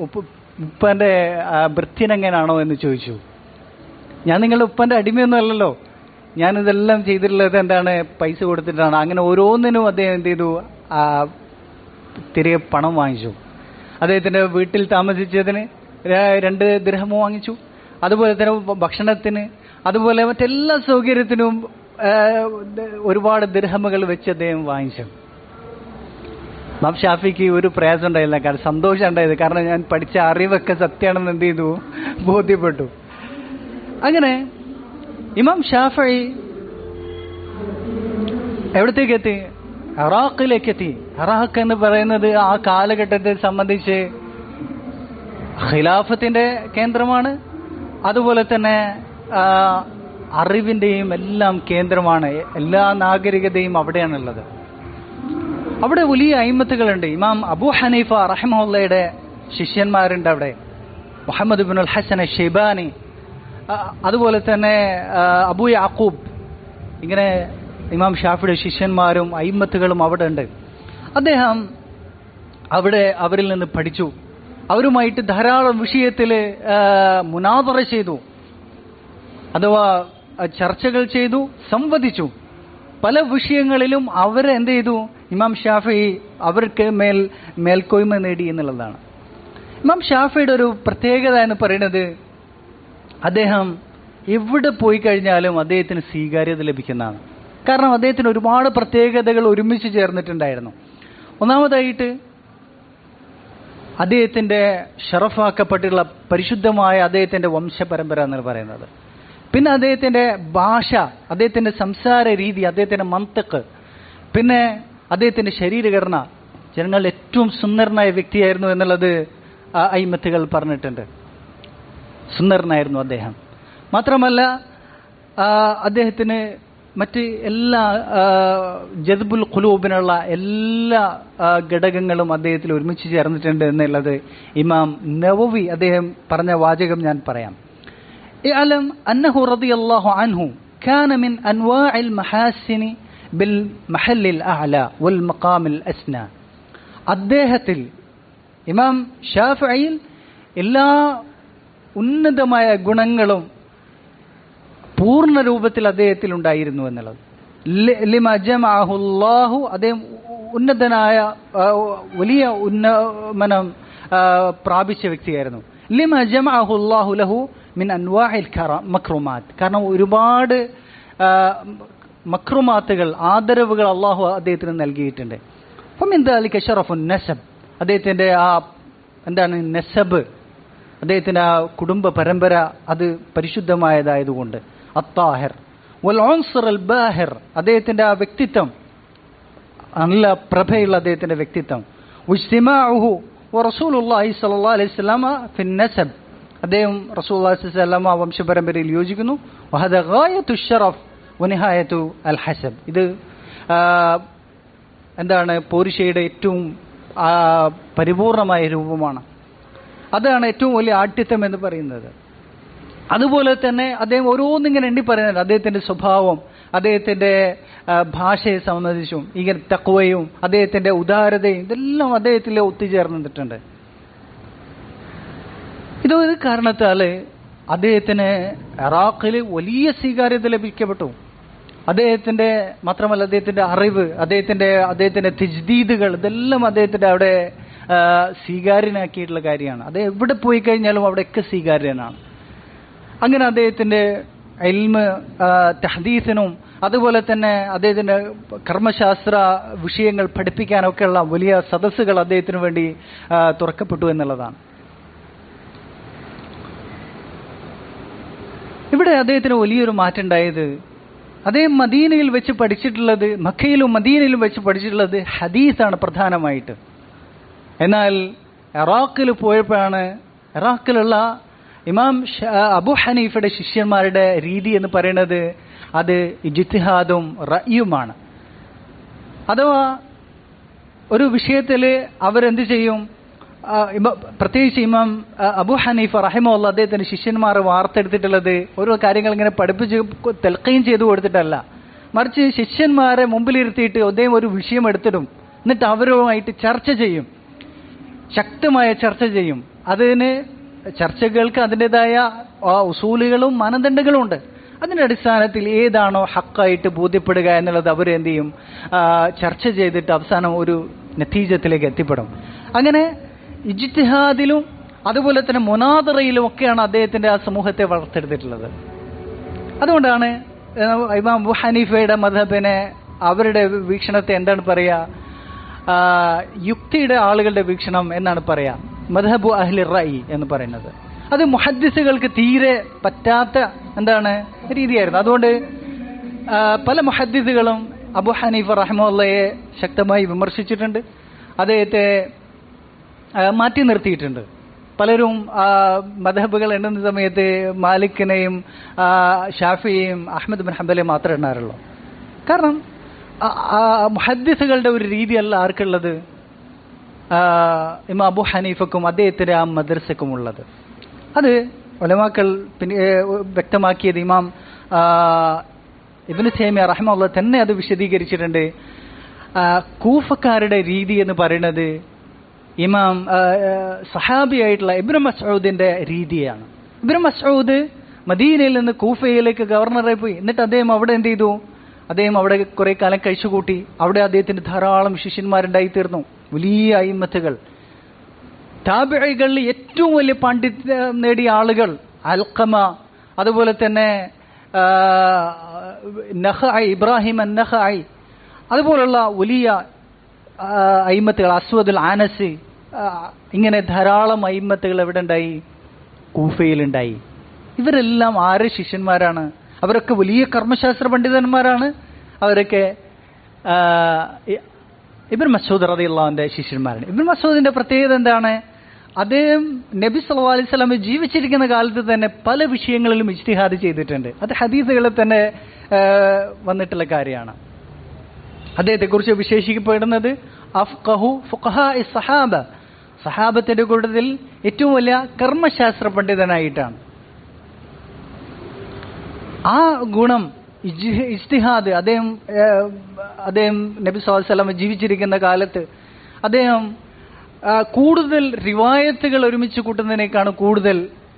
ഉപ്പന്റെ ഭൃത്യനെങ്ങനാണോ എന്ന് ചോദിച്ചു. ഞാൻ നിങ്ങളുടെ ഉപ്പന്റെ അടിമയൊന്നും അല്ലല്ലോ, ഞാനിതെല്ലാം ചെയ്തിട്ടുള്ളത് എന്താണ്, പൈസ കൊടുത്തിട്ടാണ്. അങ്ങനെ ഓരോന്നിനും അദ്ദേഹം എന്ത് ചെയ്തു, തിരികെ പണം വാങ്ങിച്ചു. അദ്ദേഹത്തിന്റെ വീട്ടിൽ താമസിച്ചതിന് 2 ദിർഹം വാങ്ങിച്ചു. അതുപോലെ തന്നെ ഭക്ഷണത്തിന്, അതുപോലെ മറ്റെല്ലാ സൗകര്യത്തിനും ഒരുപാട് ദിർഹമുകൾ വെച്ച് അദ്ദേഹം വാങ്ങിച്ചു. ഇമാം ഷാഫിക്ക് ഒരു പ്രയാസം ഉണ്ടായില്ല, കാരണം സന്തോഷം ഉണ്ടായത്. കാരണം ഞാൻ പഠിച്ച അറിവൊക്കെ സത്യമാണെന്ന് എന്ത് ചെയ്തു, ബോധ്യപ്പെട്ടു. അങ്ങനെ ഇമാം ഷാഫി എവിടത്തേക്ക് എത്തി, ഇറാഖിലേക്ക് എത്തി. ഇറാഖ് എന്ന് പറയുന്നത് ആ കാലഘട്ടത്തെ സംബന്ധിച്ച് ഖിലാഫത്തിന്റെ കേന്ദ്രമാണ്. അതുപോലെ തന്നെ അറിവിന്റെയും എല്ലാം കേന്ദ്രമാണ്. എല്ലാ നാഗരികതയും അവിടെയാണുള്ളത്. അവിടെ വലിയ അയിമത്തുകളുണ്ട്. ഇമാം അബൂ ഹനീഫ റഹിമഹുള്ളയുടെ ശിഷ്യന്മാരുണ്ട് അവിടെ, മുഹമ്മദ് ഇബ്നുൽ ഹസൻ ഷെയ്ബാനി, അതുപോലെ തന്നെ അബൂ യാക്കൂബ്. ഇങ്ങനെ ഇമാം ഷാഫിയുടെ ശിഷ്യന്മാരും അയിമത്തുകളും അവിടെ ഉണ്ട്. അദ്ദേഹം അവിടെ അവരിൽ നിന്ന് പഠിച്ചു. അവരുമായിട്ട് ധാരാളം വിഷയത്തിൽ മുനാദറ ചെയ്തു, അഥവാ ചർച്ചകൾ ചെയ്തു, സംവദിച്ചു. പല വിഷയങ്ങളിലും അവരെന്ത് ചെയ്തു, ഇമാം ഷാഫി അവർക്ക് മേൽക്കോയ്മ നേടി എന്നുള്ളതാണ്. ഇമാം ഷാഫിയുടെ ഒരു പ്രത്യേകത എന്ന് പറയുന്നത്, അദ്ദേഹം എവിടെ പോയി കഴിഞ്ഞാലും അദ്ദേഹത്തിന് സ്വീകാര്യത ലഭിക്കുന്നതാണ്. കാരണം അദ്ദേഹത്തിന് ഒരുപാട് പ്രത്യേകതകൾ ഒരുമിച്ച് ചേർന്നിട്ടുണ്ടായിരുന്നു. ഒന്നാമതായിട്ട് അദ്ദേഹത്തിന്റെ ഷറഫാക്കപ്പെട്ടുള്ള പരിശുദ്ധമായ അദ്ദേഹത്തിന്റെ വംശപരമ്പര എന്ന് പറയുന്നത്. പിന്നെ അദ്ദേഹത്തിൻ്റെ ഭാഷ, അദ്ദേഹത്തിൻ്റെ സംസാര രീതി, അദ്ദേഹത്തിൻ്റെ മന്തക്ക്, പിന്നെ അദ്ദേഹത്തിൻ്റെ ശരീരഘടന, ജനങ്ങളുടെ ഏറ്റവും സുന്ദരനായ വ്യക്തിയായിരുന്നു എന്നുള്ളത് അയിമത്തുകൾ പറഞ്ഞിട്ടുണ്ട്. സുന്ദരനായിരുന്നു അദ്ദേഹം. മാത്രമല്ല അദ്ദേഹത്തിന് മറ്റ് എല്ലാ ജദ്ബുൽ ഖുലൂബിനുള്ള എല്ലാ ഘടകങ്ങളും അദ്ദേഹത്തിൽ ഒരുമിച്ച് ചേർന്നിട്ടുണ്ട് എന്നുള്ളത് ഇമാം നവവി അദ്ദേഹം പറഞ്ഞ വാചകം ഞാൻ പറയാം. ഇഅലം അന്നഹു റളിയല്ലാഹു അൻഹു കാന മിൻ അൻവാഇൽ മഹാസിനി ബിൽ മഹല്ലിൽ അഅല വൽ മഖാമിൽ അസ്ന. അദ്ദേഹത്തിൽ ഇമാം ഷാഫിഈൽ എല്ലാ ഉന്നതമായ ഗുണങ്ങളും പൂർണ്ണ രൂപത്തിൽ അദ്ദേഹത്തിൽ ഉണ്ടായിരുന്നു എന്നുള്ളത്. ലിമ ജമഅഹുല്ലാഹു, അദ്ദേഹം ഉന്നതനായ വലിയ ഉന്നമനം പ്രാപിച്ച വ്യക്തിയായിരുന്നു. ലിമ ജമഅഹുല്ലാഹു ലഹു മിൻ അൻവാഇൽ മക്റുമാത്ത്, കാരണം ഒരുപാട് മക്റുമാത്തുകൾ, ആദരവുകൾ അള്ളാഹു അദ്ദേഹത്തിന് നൽകിയിട്ടുണ്ട്. ഫമിൻ ദാലിക ശറഫുൻ നസബ്, അദ്ദേഹത്തിൻ്റെ നസബ്, അദ്ദേഹത്തിൻ്റെ ആ കുടുംബ പരമ്പര അത് പരിശുദ്ധമായതായതുകൊണ്ട്. അത്താഹിർ വൽ ഉൻസർ അൽ ബാഹിർ, അദ്ദേഹത്തിൻ്റെ ആ വ്യക്തിത്വം, നല്ല പ്രഭയുള്ള അദ്ദേഹത്തിൻ്റെ വ്യക്തിത്വം. ഇജ്തിമാഉഹു വറസൂലുള്ളാഹി സ്വല്ലല്ലാഹു അലൈഹി വസല്ലമ ഫിൻ നസബ്, അദ്ദേഹം റസൂലുള്ളാഹി സ്വല്ലല്ലാഹു അലൈഹി വസല്ലമ വംശപരമ്പരയിൽ യോജിക്കുന്നു. വഹദ ഗായത്തു ശറഫ് വനിഹായത്തു അൽ ഹസബ്, ഇത് പോരിശയുടെ ഏറ്റവും പരിപൂർണമായ രൂപമാണ്. അതാണ് ഏറ്റവും വലിയ ആഠ്യത്വം എന്ന് പറയുന്നത്. അതുപോലെ തന്നെ അദ്ദേഹം ഓരോന്നിങ്ങനെ എണ്ണി പറയുന്നുണ്ട്. അദ്ദേഹത്തിൻ്റെ സ്വഭാവം, അദ്ദേഹത്തിൻ്റെ ഭാഷയെ സംബന്ധിച്ചും ഇങ്ങനെ തഖ്വയും അദ്ദേഹത്തിൻ്റെ ഉദാരതയും ഇതെല്ലാം അദ്ദേഹത്തിൽ ഒത്തുചേർന്നിട്ടുണ്ട്. ഇതൊരു കാരണത്താൽ അദ്ദേഹത്തിന് ഇറാഖിൽ വലിയ സ്വീകാര്യത ലഭിക്കപ്പെട്ടു. അദ്ദേഹത്തിൻ്റെ മാത്രമല്ല അദ്ദേഹത്തിൻ്റെ അറിവ്, അദ്ദേഹത്തിൻ്റെ തജ്ദീദുകൾ ഇതെല്ലാം അദ്ദേഹത്തിൻ്റെ അവിടെ സ്വീകാര്യനാക്കിയിട്ടുള്ള കാര്യമാണ്. അദ്ദേഹം എവിടെ പോയി കഴിഞ്ഞാലും അവിടെയൊക്കെ സ്വീകാര്യനാണ്. അങ്ങനെ അദ്ദേഹത്തിൻ്റെ ഇൽമ്, തഹദീസിനും അതുപോലെ തന്നെ അദ്ദേഹത്തിൻ്റെ കർമ്മശാസ്ത്ര വിഷയങ്ങൾ പഠിപ്പിക്കാനൊക്കെയുള്ള വലിയ സദസ്സുകൾ അദ്ദേഹത്തിന് വേണ്ടി തുറക്കപ്പെട്ടു എന്നുള്ളതാണ്. ഇവിടെ അദ്ദേഹത്തിന് വലിയൊരു മാറ്റം ഉണ്ടായത്, അദ്ദേഹം മദീനയിൽ വെച്ച് പഠിച്ചിട്ടുള്ളത്, മക്കയിലും മദീനയിലും വെച്ച് പഠിച്ചിട്ടുള്ളത് ഹദീസാണ് പ്രധാനമായിട്ട്. എന്നാൽ ഇറാഖിൽ പോയപ്പോഴാണ്, ഇറാഖിലുള്ള ഇമാം അബു ഹനീഫയുടെ ശിഷ്യന്മാരുടെ രീതി എന്ന് പറയുന്നത് അത് ഇജ്തിഹാദും റഅയുമാണ്. അഥവാ ഒരു വിഷയത്തിൽ അവരെന്ത് ചെയ്യും, പ്രത്യേകിച്ച് ഇമാം അബു ഹനീഫ റഹിമഹുല്ലാഹ് അദ്ദേഹത്തിൻ്റെ ശിഷ്യന്മാർ വാർത്തെടുത്തിട്ടുള്ളത് ഓരോ കാര്യങ്ങൾ ഇങ്ങനെ പഠിപ്പിച്ച് തെൽഖീൻ ചെയ്തു കൊടുത്തിട്ടല്ല, മറിച്ച് ശിഷ്യന്മാരെ മുമ്പിലിരുത്തിയിട്ട് അദ്ദേഹം ഒരു വിഷയം എടുത്തിടും, എന്നിട്ട് അവരുമായിട്ട് ചർച്ച ചെയ്യും, ശക്തമായ ചർച്ച ചെയ്യും. അതിന് ചർച്ചകൾക്ക് അതിൻ്റെതായ ഉസൂലുകളും മാനദണ്ഡങ്ങളും ഉണ്ട്. അതിൻ്റെ അടിസ്ഥാനത്തിൽ ഏതാണോ ഹക്കായിട്ട് ബോധ്യപ്പെടുക എന്നുള്ളത് അവരെന്ത് ചെയ്യും, ചർച്ച ചെയ്തിട്ട് അവസാനം ഒരു നതീജത്തിലേക്ക് എത്തിപ്പെടും. അങ്ങനെ ഇജ്തിഹാദിലും അതുപോലെ തന്നെ മുനാദറയിലും ഒക്കെയാണ് അദ്ദേഹത്തിൻ്റെ ആ സമൂഹത്തെ വളർത്തെടുത്തിട്ടുള്ളത്. അതുകൊണ്ടാണ് ഇമാം അബൂ ഹനീഫയുടെ മദ്ഹബിനെ, അവരുടെ വീക്ഷണത്തെ എന്താണ് പറയുക, യുക്തിയുടെ ആളുകളുടെ വീക്ഷണം എന്നാണ് പറയുക, മദ്ഹബു അഹ്ലി റഅയ് എന്ന് പറയുന്നത്. അത് മുഹദ്ദിസുകൾക്ക് തീരെ പറ്റാത്ത രീതിയായിരുന്നു. അതുകൊണ്ട് പല മുഹദ്ദിസുകളും അബൂ ഹനീഫ റഹിമഹുള്ളയെ ശക്തമായി വിമർശിച്ചിട്ടുണ്ട്, അദ്ദേഹത്തെ മാറ്റി നിർത്തിയിട്ടുണ്ട്. പലരും മദ്ഹബുകൾ എണ്ണുന്ന സമയത്ത് മാലിക്കിനെയും ഷാഫിയെയും അഹ്മദ് ബിൻ ഹംബലെയും മാത്രമേ എണ്ണാറുള്ളൂ. കാരണം മുഹദ്ദിസുകളുടെ ഒരു രീതിയല്ല ആർക്കുള്ളത്, ഇമാം അബൂ ഹനീഫക്കും അദ്ദേഹത്തിൻ്റെ ആ മദ്രസക്കും ഉള്ളത്. അത് ഉലമാക്കൾ പിന്നെ വ്യക്തമാക്കിയത് ഇമാം ഇബ്നു തൈമിയ്യ റഹിമഹുല്ലാഹ് തന്നെ അത് വിശദീകരിച്ചിട്ടുണ്ട്. കൂഫക്കാരുടെ രീതി എന്ന് പറയുന്നത് ഇമാം സഹാബിയായിട്ടുള്ള ഇബ്നു മസ്ഊദിന്റെ രീതിയാണ്. ഇബ്നു മസ്ഊദ് മദീനയിൽ നിന്ന് കൂഫയിലേക്ക് ഗവർണറായി പോയി. എന്നിട്ട് അദ്ദേഹം അവിടെ എന്ത് ചെയ്തു, അദ്ദേഹം അവിടെ കുറെ കാലം കഴിച്ചുകൂട്ടി. അവിടെ അദ്ദേഹത്തിന് ധാരാളം ശിഷ്യന്മാരുണ്ടായി തീർന്നു, വലിയ അയിമ്മത്തുകൾ. താബിഈകളിൽ ഏറ്റവും വലിയ പാണ്ഡിത്യം നേടിയ ആളുകൾ അൽഖമ, അതുപോലെ തന്നെ നഖഈ, ഇബ്രാഹിം അൻ-നഖഈ, അതുപോലുള്ള വലിയ അയിമ്മത്തുകൾ, അസ്വദുൽ ആനസി, ഇങ്ങനെ ധാരാളം അയിമ്മത്തുകൾ എവിടെ ഉണ്ടായി, കൂഫയിലുണ്ടായി. ഇവരെല്ലാം ആര് ശിഷ്യന്മാരാണ്? അവരൊക്കെ വലിയ കർമ്മശാസ്ത്ര പണ്ഡിതന്മാരാണ്. അവരൊക്കെ ഇബ്നു മസ്ഊദ് റളിയല്ലാഹുവിന്റെ ശിഷ്യന്മാരാണ്. ഇബ്നു മസ്ഊദിന്റെ പ്രത്യേകത എന്താണ്? അദ്ദേഹം നബി സല്ലല്ലാഹു അലൈഹി വസല്ലം ജീവിച്ചിരിക്കുന്ന കാലത്ത് തന്നെ പല വിഷയങ്ങളിലും ഇജ്തിഹാദ് ചെയ്തിട്ടുണ്ട്. അത് ഹദീസുകളിൽ തന്നെ വന്നിട്ടുള്ള കാര്യമാണ്. അദ്ദേഹത്തെക്കുറിച്ച് വിശേഷിക്കപ്പെടുന്നത് അഫ്ഖഹു ഫുഖഹാഇ സഹാബ, സഹാബത്തിന്റെ കൂട്ടത്തിൽ ഏറ്റവും വലിയ കർമ്മശാസ്ത്ര പണ്ഡിതനായിട്ടാണ്. ആ ഗുണം ഇജ്തിഹാദ് അദ്ദേഹം നബി സല്ലല്ലാഹു അലൈഹി വസല്ലം ജീവിച്ചിരിക്കുന്ന കാലത്ത് അദ്ദേഹം കൂടുതൽ റിവായത്തുകൾ ഒരുമിച്ച് കൂട്ടുന്നതിനേക്കാണ് കൂടുതൽ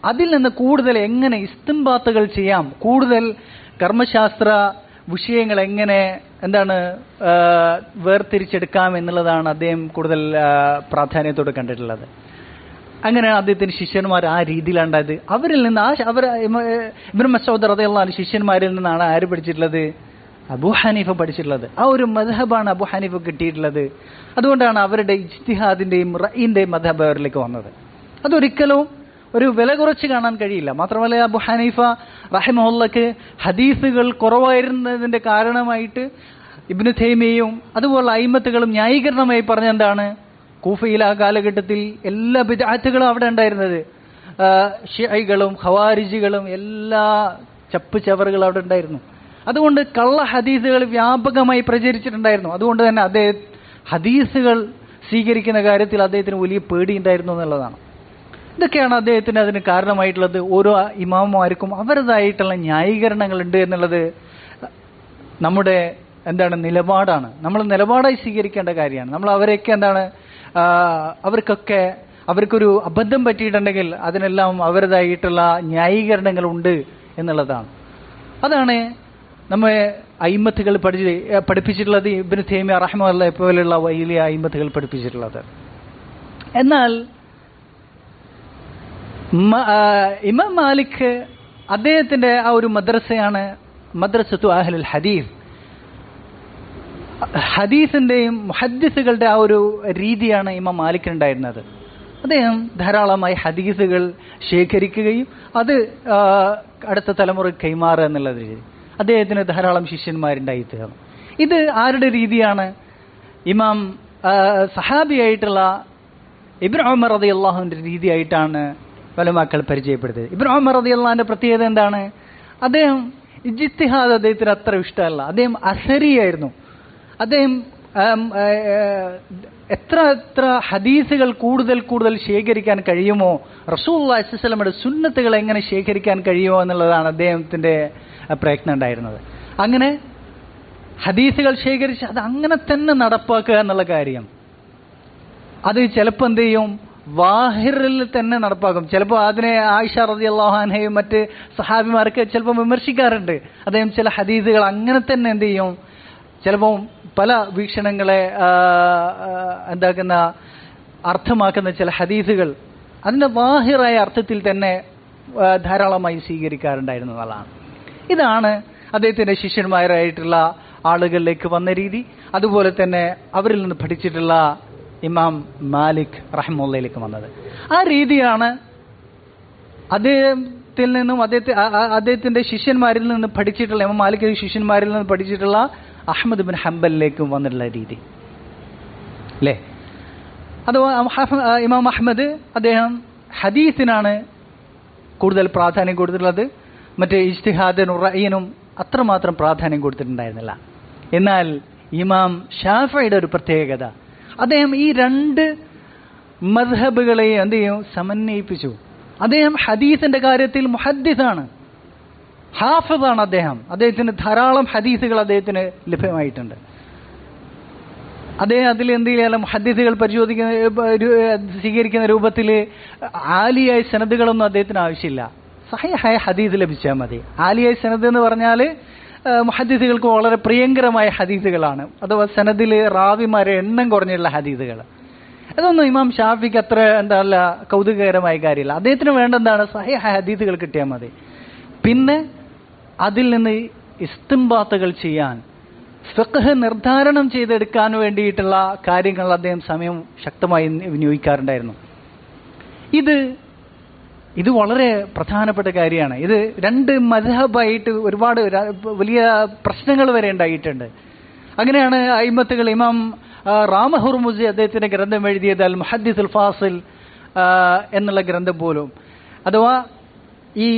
അതിൽ നിന്ന് കൂടുതൽ എങ്ങനെ ഇസ്തിംബാത്തുകൾ ചെയ്യാം, കൂടുതൽ കർമ്മശാസ്ത്ര വിഷയങ്ങൾ എങ്ങനെ വേർതിരിച്ചെടുക്കാം എന്നുള്ളതാണ് അദ്ദേഹം കൂടുതൽ പ്രാധാന്യത്തോടെ കണ്ടിട്ടുള്ളത്. അങ്ങനെയാണ് അദ്ദേഹത്തിന്റെ ശിഷ്യന്മാർ ആ രീതിയിലാണ് ഉണ്ടായത്. അവരിൽ നിന്ന് ഇബ്നു മസ്ഊദ് റളിയല്ലാഹു അൻഹു ശിഷ്യന്മാരിൽ നിന്നാണ് ആര് പഠിച്ചിട്ടുള്ളത്? അബൂ ഹനീഫ പഠിച്ചിട്ടുള്ളത്. ആ ഒരു മദ്ഹബാണ് അബൂ ഹനീഫ കിട്ടിയിട്ടുള്ളത്. അതുകൊണ്ടാണ് അവരുടെ ഇജ്തിഹാദിന്റെയും റഅയിന്റെയും മദ്ഹബ് അവരിലേക്ക് വന്നത്. അതൊരിക്കലും ഒരു വില കുറച്ച് കാണാൻ കഴിയില്ല. മാത്രമല്ല അബൂ ഹനീഫ റഹിമഹുള്ളക്ക് ഹദീസുകൾ കുറവായിരുന്നതിന്റെ കാരണമായിട്ട് ഇബ്നു തൈമിയ്യയും അതുപോലെ അയിമത്തുകളും ന്യായീകരണമായി പറഞ്ഞെന്താണ്, കൂഫയിൽ ആ കാലഘട്ടത്തിൽ എല്ലാ ബിദ്അത്തുകളും അവിടെ ഉണ്ടായിരുന്നത്. ഷിഅകളും ഖവാരിജികളും എല്ലാ ചപ്പ് ചവറുകളും അവിടെ ഉണ്ടായിരുന്നു. അതുകൊണ്ട് കള്ള ഹദീസുകൾ വ്യാപകമായി പ്രചരിച്ചിട്ടുണ്ടായിരുന്നു. അതുകൊണ്ട് തന്നെ അദ്ദേഹം ഹദീസുകൾ സ്വീകരിക്കുന്ന കാര്യത്തിൽ അദ്ദേഹത്തിന് വലിയ പേടിയുണ്ടായിരുന്നു എന്നുള്ളതാണ്. ഇതൊക്കെയാണ് അദ്ദേഹത്തിന് അതിന് കാരണമായിട്ടുള്ളത്. ഓരോ ഇമാമുമാർക്കും അവരുടേതായിട്ടുള്ള ന്യായീകരണങ്ങളുണ്ട് എന്നുള്ളത് നമ്മുടെ നിലപാടാണ്. നമ്മൾ നിലപാടായി സ്വീകരിക്കേണ്ട കാര്യമാണ്. നമ്മൾ അവരെയൊക്കെ അവർക്കൊരു അബദ്ധം പറ്റിയിട്ടുണ്ടെങ്കിൽ അതിനെല്ലാം അവരുടേതായിട്ടുള്ള ന്യായീകരണങ്ങളുണ്ട് എന്നുള്ളതാണ്. അതാണ് നമ്മെ അയിമത്തുകൾ പഠിപ്പിച്ചിട്ടുള്ളത്. ഇബ്നു തൈമിയ്യ റഹിമഹുല്ലാഹി പോലെയുള്ള വലിയ അയിമത്തുകൾ പഠിപ്പിച്ചിട്ടുള്ളത്. എന്നാൽ ഇമാം മാലിക് അദ്ദേഹത്തിന്റെ ആ ഒരു മദ്രസയാണ് മദ്രസത്തു അഹ്ലുൽ ഹദീസ്. ഹദീസിന്റെയും മുഹദ്ദിസുകളുടെ ആ ഒരു രീതിയാണ് ഇമാം മാലിക്കിന് ഉണ്ടായിരുന്നത്. അദ്ദേഹം ധാരാളമായി ഹദീസുകൾ ശേഖരിക്കുകയും അത് അടുത്ത തലമുറയ്ക്ക് കൈമാറുക എന്നുള്ള രീതി. അദ്ദേഹത്തിന് ധാരാളം ശിഷ്യന്മാരുണ്ടായി തീർന്നു. ഇത് ആരുടെ രീതിയാണ്? ഇമാം സഹാബിയായിട്ടുള്ള ഇബ്നു ഉമർ റളിയല്ലാഹുവിന്റെ രീതിയായിട്ടാണ് ഉലമാക്കൾ പരിചയപ്പെടുത്തിയത്. ഇബ്നു ഉമർ റളിയല്ലാഹുവിന്റെ പ്രത്യേകത എന്താണ്? അദ്ദേഹം ഇജ്തിഹാദ് അദ്ദേഹത്തിന് അത്ര ഇഷ്ടമല്ല. അദ്ദേഹം അസരിയായിരുന്നു. അദ്ദേഹം എത്ര ഹദീസുകൾ കൂടുതൽ ശേഖരിക്കാൻ കഴിയുമോ, റസൂലുള്ളാഹി സ്വല്ലല്ലാഹു അലൈഹി വസല്ലമയുടെ സുന്നത്തുകൾ എങ്ങനെ ശേഖരിക്കാൻ കഴിയുമോ എന്നുള്ളതാണ് അദ്ദേഹത്തിന്റെ പ്രയത്നം ഉണ്ടായിരുന്നത്. അങ്ങനെ ഹദീസുകൾ ശേഖരിച്ച് അത് അങ്ങനെ തന്നെ നടപ്പാക്കുക എന്നുള്ള കാര്യം, അത് ചിലപ്പോൾ എന്ത് ചെയ്യും, വാഹിറിൽ തന്നെ നടപ്പാക്കും. ചിലപ്പോൾ അതിനെ ആയിഷ റളിയല്ലാഹു അൻഹയും മറ്റ് സഹാബിമാർക്ക് ചിലപ്പോൾ വിമർശിക്കാറുണ്ട്. അദ്ദേഹം ചില ഹദീസുകൾ അങ്ങനെ തന്നെ എന്ത് ചെയ്യും, ചിലപ്പോൾ പല വീക്ഷണങ്ങളെ അർത്ഥമാക്കുന്ന ചില ഹദീസുകൾ അതിൻ്റെ വാഹിറായ അർത്ഥത്തിൽ തന്നെ ധാരാളമായി സ്വീകരിക്കാറുണ്ടായിരുന്നു എന്നുള്ളതാണ്. ഇതാണ് അദ്ദേഹത്തിൻ്റെ ശിഷ്യന്മാരായിട്ടുള്ള ആളുകളിലേക്ക് വന്ന രീതി. അതുപോലെ തന്നെ അവരിൽ നിന്ന് പഠിച്ചിട്ടുള്ള ഇമാം മാലിക് റഹിമഹുള്ളയിലേക്ക് വന്നത്. ആ രീതിയാണ് അദ്ദേഹത്തിൽ നിന്നും അദ്ദേഹത്തിന്റെ ശിഷ്യന്മാരിൽ നിന്ന് പഠിച്ചിട്ടുള്ള ഇമാം മാലിക് ശിഷ്യന്മാരിൽ നിന്ന് പഠിച്ചിട്ടുള്ള അഹ്മദ് ബിൻ ഹംബലിലേക്കും വന്നിട്ടുള്ള രീതി അല്ലേ. അഥവാ ഇമാം അഹ്മദ് അദ്ദേഹം ഹദീസിനാണ് കൂടുതൽ പ്രാധാന്യം കൊടുത്തിട്ടുള്ളത്. മറ്റേ ഇജ്തിഹാദിനും റഅയിനും അത്രമാത്രം പ്രാധാന്യം കൊടുത്തിട്ടുണ്ടായിരുന്നില്ല. എന്നാൽ ഇമാം ഷാഫിയുടെ ഒരു പ്രത്യേകത, അദ്ദേഹം ഈ രണ്ട് മദ്ഹബുകളെയും എന്ത് ചെയ്യും, സമന്വയിപ്പിച്ചു. അദ്ദേഹം ഹദീസിന്റെ കാര്യത്തിൽ മുഹദ്ദിസാണ്, ഹാഫിദാണ്. അദ്ദേഹത്തിന് ധാരാളം ഹദീസുകൾ അദ്ദേഹത്തിന് ലഭ്യമായിട്ടുണ്ട്. അദ്ദേഹം അതിൽ എന്ത് ചെയ്യാലും ഹദീസുകൾ സ്വീകരിക്കുന്ന രൂപത്തിൽ ആലിയായ സനദുകളൊന്നും അദ്ദേഹത്തിന് ആവശ്യമില്ല. സഹീഹായ ഹദീസ് ലഭിച്ചാൽ മതി. ആലിയായ സനദ് എന്ന് പറഞ്ഞാൽ മുഹദ്ദിസുകൾക്ക് വളരെ പ്രിയങ്കരമായ ഹദീസുകളാണ്, അഥവാ സനദിൽ റാവിമാരെ എണ്ണം കുറഞ്ഞുള്ള ഹദീസുകൾ. അതൊന്നും ഇമാം ഷാഫിക്ക് അത്ര കൗതുകകരമായ കാര്യമില്ല. അദ്ദേഹത്തിന് വേണ്ടെന്താണ്, സഹീഹായ ഹദീസുകൾ കിട്ടിയാൽ മതി. പിന്നെ അതിൽ നിന്ന് ഇസ്തിംബാത്തുകൾ ചെയ്യാൻ, ഫിഖ്ഹ് നിർദ്ധാരണം ചെയ്തെടുക്കാൻ വേണ്ടിയിട്ടുള്ള കാര്യങ്ങൾ അദ്ദേഹം സമയം ശക്തമായി വിനിയോഗിക്കാറുണ്ടായിരുന്നു. ഇത് ഇത് വളരെ പ്രധാനപ്പെട്ട കാര്യമാണ്. ഇത് രണ്ട് മദ്ഹബായിട്ട് ഒരുപാട് വലിയ പ്രശ്നങ്ങൾ വരെ ഉണ്ടായിട്ടുണ്ട്. അങ്ങനെയാണ് അയിമത്തുകൾ ഇമാം റാമ ഹുർമുസി അദ്ദേഹത്തിന്റെ ഗ്രന്ഥം എഴുതിയത് അൽ മുഹദ്ദിസുൽ ഫാസിൽ എന്നുള്ള ഗ്രന്ഥം പോലും, അഥവാ ഈ